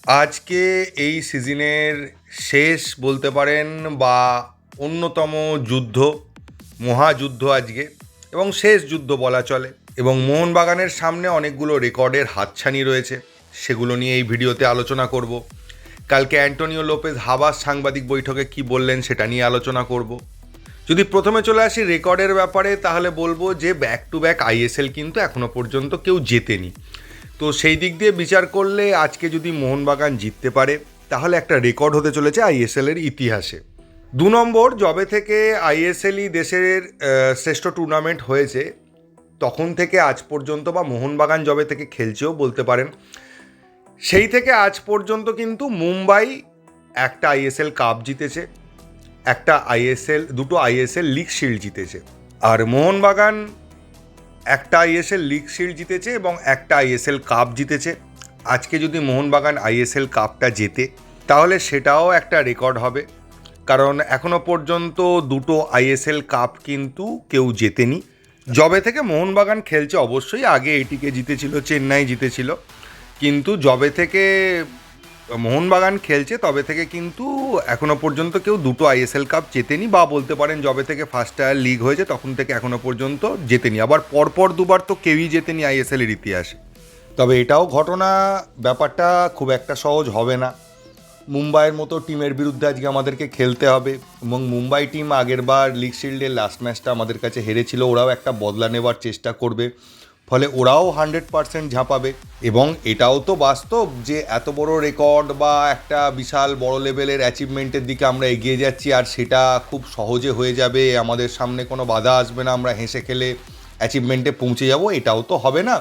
আজকে এই সিজনের শেষ বলতে পারেন বা অন্যতম যুদ্ধ, মহাযুদ্ধ আজকে, এবং শেষ যুদ্ধ বলা চলে। এবং মোহনবাগানের সামনে অনেকগুলো রেকর্ডের হাতছানি রয়েছে, সেগুলো নিয়ে এই ভিডিওতে আলোচনা করব। কালকে অ্যান্টোনিও লোপেজ হাবাস সাংবাদিক বৈঠকে কি বললেন সেটা নিয়ে আলোচনা করব। যদি প্রথমে চলে আসি রেকর্ডের ব্যাপারে, তাহলে বলবো যে ব্যাক টু ব্যাক আইএসএল কিন্তু এখনো পর্যন্ত কেউ জেতেনি। তো সেই দিক দিয়ে বিচার করলে আজকে যদি মোহনবাগান জিততে পারে তাহলে একটা রেকর্ড হতে চলেছে আইএসএলের ইতিহাসে। 2 নম্বর, যবে থেকে আইএসএলই দেশের শ্রেষ্ঠ টুর্নামেন্ট হয়েছে তখন থেকে আজ পর্যন্ত, বা মোহনবাগান যবে থেকে খেলছেও বলতে পারেন, সেই থেকে আজ পর্যন্ত কিন্তু মুম্বাই একটা আইএসএল কাপ জিতেছে, দুটো আইএসএল লিগ শিল্ড জিতেছে। আর মোহনবাগান একটা আইএসএল লিগ শিল্ড জিতেছে এবং একটা আইএসএল কাপ জিতেছে। আজকে যদি মোহনবাগান আইএসএল কাপটা জেতে তাহলে সেটাও একটা রেকর্ড হবে, কারণ এখনো পর্যন্ত দুটো আইএসএল কাপ কিন্তু কেউ জেতেনি যবে থেকে মোহনবাগান খেলছে। অবশ্যই আগে এটিকে জিতেছিল, চেন্নাই জিতেছিল, কিন্তু যবে থেকে মোহনবাগান খেলছে তবে থেকে কিন্তু এখনো পর্যন্ত কেউ দুটো আইএসএল কাপ জেতেনি, বা বলতে পারেন যবে থেকে ফার্স্ট টায়ার লিগ হয়েছে তখন থেকে এখনো পর্যন্ত জেতেনি। আবার পরপর দুবার তো কেউই জেতেনি আইএসএলের ইতিহাসে। তবে এটাও ঘটনা, ব্যাপারটা খুব একটা সহজ হবে না। মুম্বাইয়ের মতো টিমের বিরুদ্ধে আজকে আমাদেরকে খেলতে হবে, এবং মুম্বাই টিম আগেরবার লিগ শিল্ডের লাস্ট ম্যাচটা আমাদের কাছে হেরেছিল, ওরাও একটা বদলা নেওয়ার চেষ্টা করবে, ফলে ওরাও 100% ঝাঁপাবে। এবং এটাও তো বাস্তব যে এত বড় রেকর্ড বা একটা বিশাল বড় লেভেলের অ্যাচিভমেন্টের দিকে আমরা এগিয়ে যাচ্ছি, আর সেটা খুব সহজে হয়ে যাবে, আমাদের সামনে কোনো বাধা আসবে না, আমরা হেসে খেলে অ্যাচিভমেন্টে পৌঁছে যাব, এটাও তো হবে না।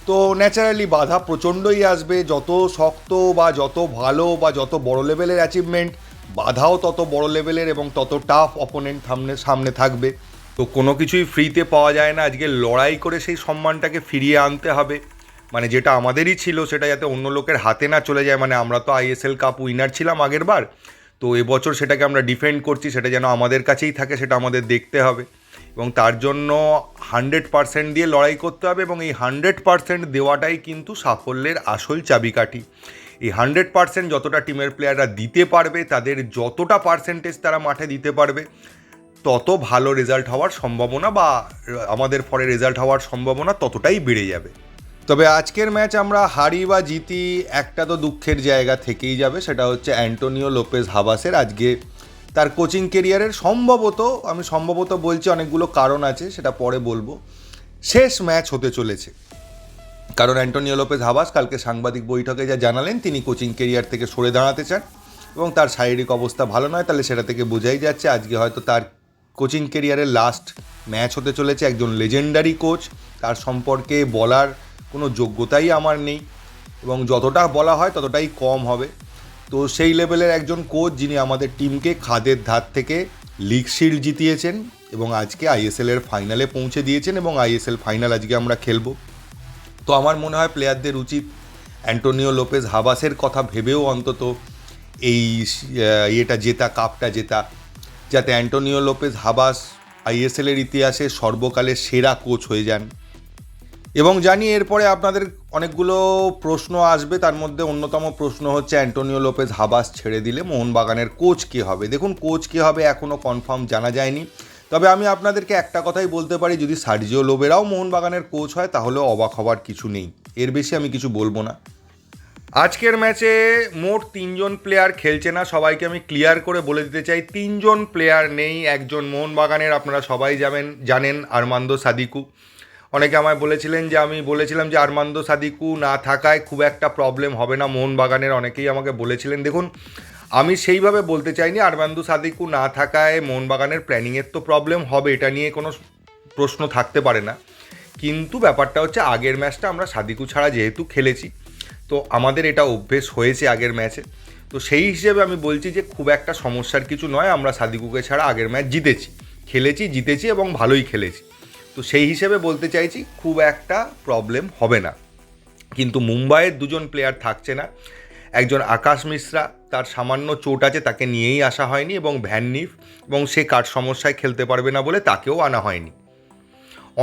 তো ন্যাচারালি বাধা প্রচণ্ডই আসবে, যত শক্ত বা যত ভালো বা যত বড় লেভেলের অ্যাচিভমেন্ট, বাধাও তত বড় লেভেলের এবং তত টাফ অপোনেন্ট সামনে থাকবে। তো কোনো কিছুই ফ্রিতে পাওয়া যায় না, আজকে লড়াই করে সেই সম্মানটাকে ফিরিয়ে আনতে হবে, মানে যেটা আমাদেরই ছিল সেটা যাতে অন্য লোকের হাতে না চলে যায়। মানে আমরা তো আইএসএল কাপ উইনার ছিলাম আগের বার, তো এবছর সেটাকে আমরা ডিফেন্ড করছি, সেটা যেন আমাদের কাছেই থাকে সেটা আমাদের দেখতে হবে, এবং তার জন্য 100% দিয়ে লড়াই করতে হবে, এবং এই 100% দেওয়াটাই কিন্তু সাফল্যের আসল চাবিকাঠি। এই 100% যতটা টিমের প্লেয়াররা দিতে পারবে, তাদের যতটা পার্সেন্টেজ তারা মাঠে দিতে পারবে, তত ভালো রেজাল্ট হওয়ার সম্ভাবনা, বা আমাদের ফলে রেজাল্ট হওয়ার সম্ভাবনা ততটাই বেড়ে যাবে। তবে আজকের ম্যাচ আমরা হারি বা জিতি, একটা তো দুঃখের জায়গা থেকেই যাবে, সেটা হচ্ছে অ্যান্টোনিও লোপেজ হাবাসের আজকে তার কোচিং কেরিয়ারের সম্ভবত বলছি, অনেকগুলো কারণ আছে সেটা পরে বলবো, শেষ ম্যাচ হতে চলেছে। কারণ অ্যান্টোনিও লোপেজ হাবাস কালকে সাংবাদিক বৈঠকে যা জানালেন, তিনি কোচিং কেরিয়ার থেকে সরে দাঁড়াতে চান এবং তার শারীরিক অবস্থা ভালো নয়, তাহলে সেটা থেকে বোঝাই যাচ্ছে আজকে হয়তো তার কোচিং কেরিয়ারের লাস্ট ম্যাচ হতে চলেছে। একজন লেজেন্ডারি কোচ, তার সম্পর্কে বলার কোনো যোগ্যতাই আমার নেই, এবং যতটা বলা হয় ততটাই কম হবে। তো সেই লেভেলের একজন কোচ, যিনি আমাদের টিমকে খাদের ধার থেকে লিগ শিল্ড জিতিয়েছেন এবং আজকে আইএসএলের ফাইনালে পৌঁছে দিয়েছেন, এবং আইএসএল ফাইনাল আজকে আমরা খেলবো। তো আমার মনে হয় প্লেয়ারদের উচিত অ্যান্টোনিও লোপেজ হাবাসের কথা ভেবেও অন্তত এই কাপটা জেতা, যাতে অ্যান্টোনিও লোপেজ হাবাস আইএসএলের ইতিহাসে সর্বকালের সেরা কোচ হয়ে যান। এবং জানি এরপরে আপনাদের অনেকগুলো প্রশ্ন আসবে, তার মধ্যে অন্যতম প্রশ্ন হচ্ছে অ্যান্টোনিও লোপেজ হাবাস ছেড়ে দিলে মোহনবাগানের কোচ কে হবে। দেখুন, কোচ কে হবে এখনও কনফার্ম জানা যায়নি, তবে আমি আপনাদেরকে একটা কথাই বলতে পারি, যদি সার্জিও লোবেরাও মোহনবাগানের কোচ হয় তাহলেও অবাক হওয়ার কিছু নেই, এর বেশি আমি কিছু বলবো না। আজকের ম্যাচে মোট 3জন প্লেয়ার খেলছে না, সবাইকে আমি ক্লিয়ার করে বলে দিতে চাই, 3জন প্লেয়ার নেই। একজন মোহনবাগানের, আপনারা সবাই জানেন আর্মান্দো সাদিকু। অনেকে আমায় বলেছিলেন যে আমি বলেছিলাম যে আর্মান্দো সাদিকু না থাকায় খুব একটা প্রবলেম হবে না মোহনবাগানের, অনেকেই আমাকে বলেছিলেন। দেখুন, আমি সেইভাবে বলতে চাইনি, আর্মান্দো সাদিকু না থাকায় মোহনবাগানের প্ল্যানিংয়ের তো প্রবলেম হবে, এটা নিয়ে কোনো প্রশ্ন থাকতে পারে না। কিন্তু ব্যাপারটা হচ্ছে আগের ম্যাচটা আমরা সাদিকু ছাড়া যেহেতু খেলেছি, তো আমাদের এটা অভ্যেস হয়েছে আগের ম্যাচে, তো সেই হিসেবে আমি বলছি যে খুব একটা সমস্যার কিছু নয়, আমরা সাদিকুকে ছাড়া আগের ম্যাচ জিতেছি এবং ভালোই খেলেছি। তো সেই হিসেবে বলতে চাইছি খুব একটা প্রবলেম হবে না। কিন্তু মুম্বাইয়ের 2জন প্লেয়ার থাকছে না, একজন আকাশ মিশ্রা, তার সামান্য চোট আছে, তাকে নিয়েই আসা হয়নি, এবং ভ্যান নিফ, এবং সে কাঠ সমস্যায় খেলতে পারবে না বলে তাকেও আনা হয়নি।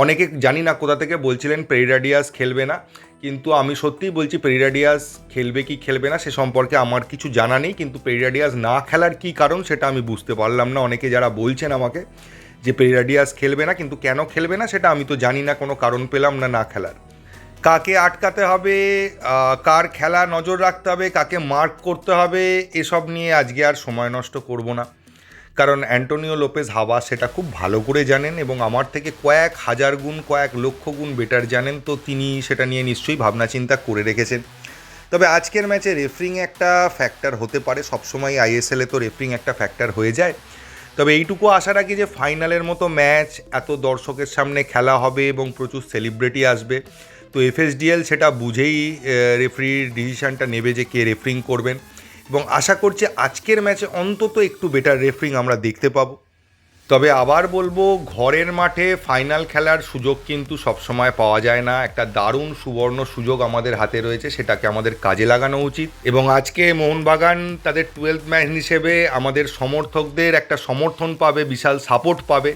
অনেকে জানি না কোথা থেকে বলছিলেন পেরিরাডিয়াস খেলবে না, কিন্তু আমি সত্যিই বলছি পেরেরা ডিয়াজ খেলবে কি খেলবে না সে সম্পর্কে আমার কিছু জানা নেই, কিন্তু পেরেরা ডিয়াজ না খেলার কী কারণ সেটা আমি বুঝতে পারলাম না। অনেকে যারা বলছেন আমাকে যে পেরেরা ডিয়াজ খেলবে না, কিন্তু কেন খেলবে না সেটা আমি তো জানি না, কোনো কারণ পেলাম না না খেলার। কাকে আটকাতে হবে, কার খেলা নজর রাখতে হবে, কাকে মার্ক করতে হবে, এসব নিয়ে আজকে আর সময় নষ্ট করব না, কারণ অ্যান্টোনিও লোপেজ হাবাস সেটা খুব ভালো করে জানেন এবং আমার থেকে কয়েক হাজার গুণ কয়েক লক্ষ গুণ বেটার জানেন, তো তিনি সেটা নিয়ে নিশ্চয়ই ভাবনা চিন্তা করে রেখেছেন। তবে আজকের ম্যাচে রেফারিং একটা ফ্যাক্টর হতে পারে, সবসময় আইএসএলে তো রেফারিং একটা ফ্যাক্টর হয়ে যায়। তবে এইটুকু আশা রাখি যে ফাইনালের মতো ম্যাচ, এত দর্শকের সামনে খেলা হবে এবং প্রচুর সেলিব্রিটি আসবে, তো এফএসডিএল সেটা বুঝেই রেফারির ডিসিশানটা নেবে যে কে রেফারিং করবেন, এবং আশা করছি আজকের ম্যাচে অন্তত একটু বেটার রেফারিং আমরা দেখতে পাবো। তবে আবার বলবো, ঘরের মাঠে ফাইনাল খেলার সুযোগ কিন্তু সবসময় পাওয়া যায় না। একটা দারুণ সুবর্ণ সুযোগ আমাদের হাতে রয়েছে, সেটাকে আমাদের কাজে লাগানো উচিত। এবং আজকে মোহনবাগান তাদের 12th ম্যাচ হিসেবে আমাদের সমর্থকদের একটা সমর্থন পাবে, বিশাল সাপোর্ট পাবে,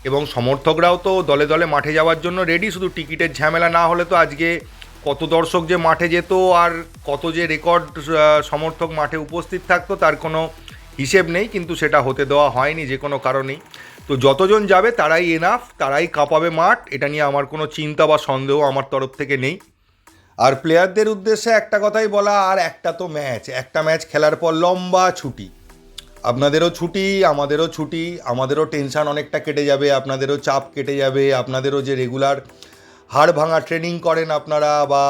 এবং সমর্থকরাও তো দলে দলে মাঠে যাওয়ার জন্য রেডি। শুধু টিকিটের ঝামেলা না হলে তো আজকে কত দর্শক যে মাঠে যেত আর কত যে রেকর্ড সমর্থক মাঠে উপস্থিত থাকতো তার কোনো হিসেব নেই, কিন্তু সেটা হতে দেওয়া হয়নি যে কোনো কারণেই। তো যতজন যাবে তারাই এনাফ, তারাই কাঁপাবে মাঠ, এটা নিয়ে আমার কোনো চিন্তা বা সন্দেহ আমার তরফ থেকে নেই। আর প্লেয়ারদের উদ্দেশ্যে একটা কথাই বলা, আর একটা তো ম্যাচ, একটা ম্যাচ খেলার পর লম্বা ছুটি, আপনাদেরও ছুটি আমাদেরও ছুটি, আমাদেরও টেনশান অনেকটা কেটে যাবে, আপনাদেরও চাপ কেটে যাবে, আপনাদেরও যে রেগুলার হাড় ভাঙা ট্রেনিং করেন আপনারা, বা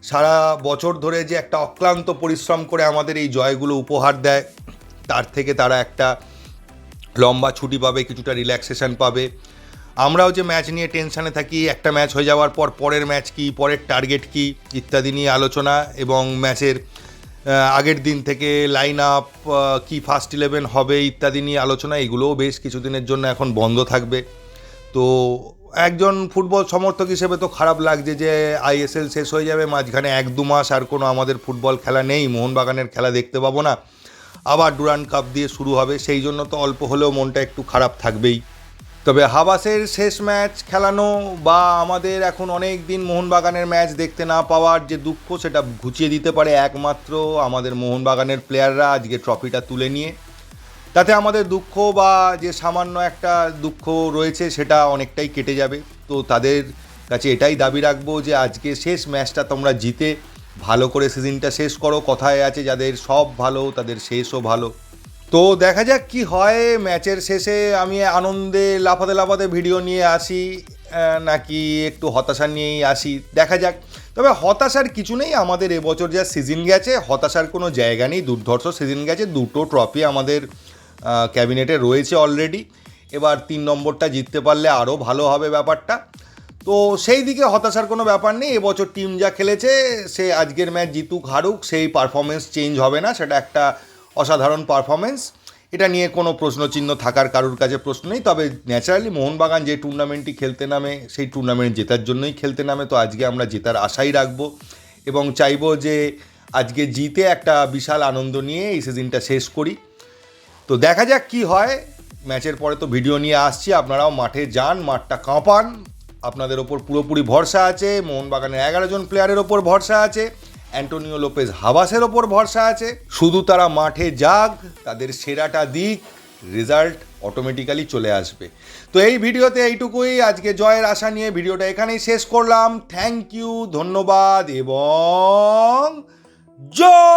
সারা বছর ধরে যে একটা অক্লান্ত পরিশ্রম করে আমাদের এই জয়গুলো উপহার দেয়, তার থেকে তারা একটা লম্বা ছুটি পাবে, কিছুটা রিল্যাক্সেশন পাবে। আমরাও যে ম্যাচ নিয়ে টেনশানে থাকি, একটা ম্যাচ হয়ে যাওয়ার পর পরের ম্যাচ কী, পরের টার্গেট কী ইত্যাদি নিয়ে আলোচনা, এবং ম্যাচের আগের দিন থেকে লাইন আপ কী ফার্স্ট 11 হবে ইত্যাদি নিয়ে আলোচনা, এগুলোও বেশ কিছুদিনের জন্য এখন বন্ধ থাকবে। তো একজন ফুটবল সমর্থক হিসেবে তো খারাপ লাগছে যে আইএসএল শেষ হয়ে যাবে, মাঝখানে 1-2 মাস আর কোনো আমাদের ফুটবল খেলা নেই, মোহনবাগানের খেলা দেখতে পাবো না, আবার ডুরান্ড কাপ দিয়ে শুরু হবে, সেই জন্য তো অল্প হলেও মনটা একটু খারাপ থাকবেই। তবে হাবাসের শেষ ম্যাচ খেলানো বা আমাদের এখন অনেক দিন মোহনবাগানের ম্যাচ দেখতে না পাওয়ার যে দুঃখ, সেটা ঘুচিয়ে দিতে পারে একমাত্র আমাদের মোহনবাগানের প্লেয়াররা আজকে ট্রফিটা তুলে নিয়ে। তাতে আমাদের দুঃখ বা যে সামান্য একটা দুঃখ রয়েছে সেটা অনেকটাই কেটে যাবে। তো তাদের কাছে এটাই দাবি রাখবো যে আজকে শেষ ম্যাচটা তোমরা জিতে ভালো করে সিজনটা শেষ করো। কথায় আছে যাদের সব ভালো তাদের শেষও ভালো। তো দেখা যাক কি হয় ম্যাচের শেষে। আমি আনন্দে লাফাতে লাফাতে ভিডিও নিয়ে আসি নাকি একটু হতাশা নিয়েই আসি, দেখা যাক। তবে হতাশার কিছু নেই, আমাদের এবছর যা সিজন গেছে হতাশার কোনো জায়গা নেই, দুর্ধর্ষ সিজন গেছে, 2টো ট্রফি আমাদের ক্যাবিনেটে রয়েছে অলরেডি। এবার 3 নম্বরটা জিততে পারলে আরও ভালো হবে ব্যাপারটা। তো সেই দিকে হতাশার কোনো ব্যাপার নেই। এবছর টিম যা খেলেছে, সে আজকের ম্যাচ জিতুক হারুক সেই পারফরমেন্স চেঞ্জ হবে না, সেটা একটা অসাধারণ পারফরমেন্স, এটা নিয়ে কোনো প্রশ্নচিহ্ন থাকার কারোর কাছে প্রশ্ন নেই। তবে ন্যাচারালি মোহনবাগান যে টুর্নামেন্টই খেলতে নামে সেই টুর্নামেন্ট জেতার জন্যই খেলতে নামে, তো আজকে আমরা জেতার আশাই রাখবো এবং চাইবো যে আজকে জিতে একটা বিশাল আনন্দ নিয়ে এই সিজনটা শেষ করি। তো দেখা যাক কি হয়, ম্যাচের পরে তো ভিডিও নিয়ে আসছি, আপনারাও মাঠে যান, মাঠটা কাঁপান, আপনাদের ওপর পুরোপুরি ভরসা আছে, মোহনবাগানের 11 জন প্লেয়ারের ওপর ভরসা আছে, অ্যান্টোনিও লোপেজ হাবাসের ওপর ভরসা আছে, শুধু তারা মাঠে যাক, তাদের সেরাটা দিক, রেজাল্ট অটোমেটিক্যালি চলে আসবে। তো এই ভিডিওতে এইটুকুই, আজকে জয়ের আশা নিয়ে ভিডিওটা এখানেই শেষ করলাম। থ্যাংক ইউ, ধন্যবাদ এবং জয়।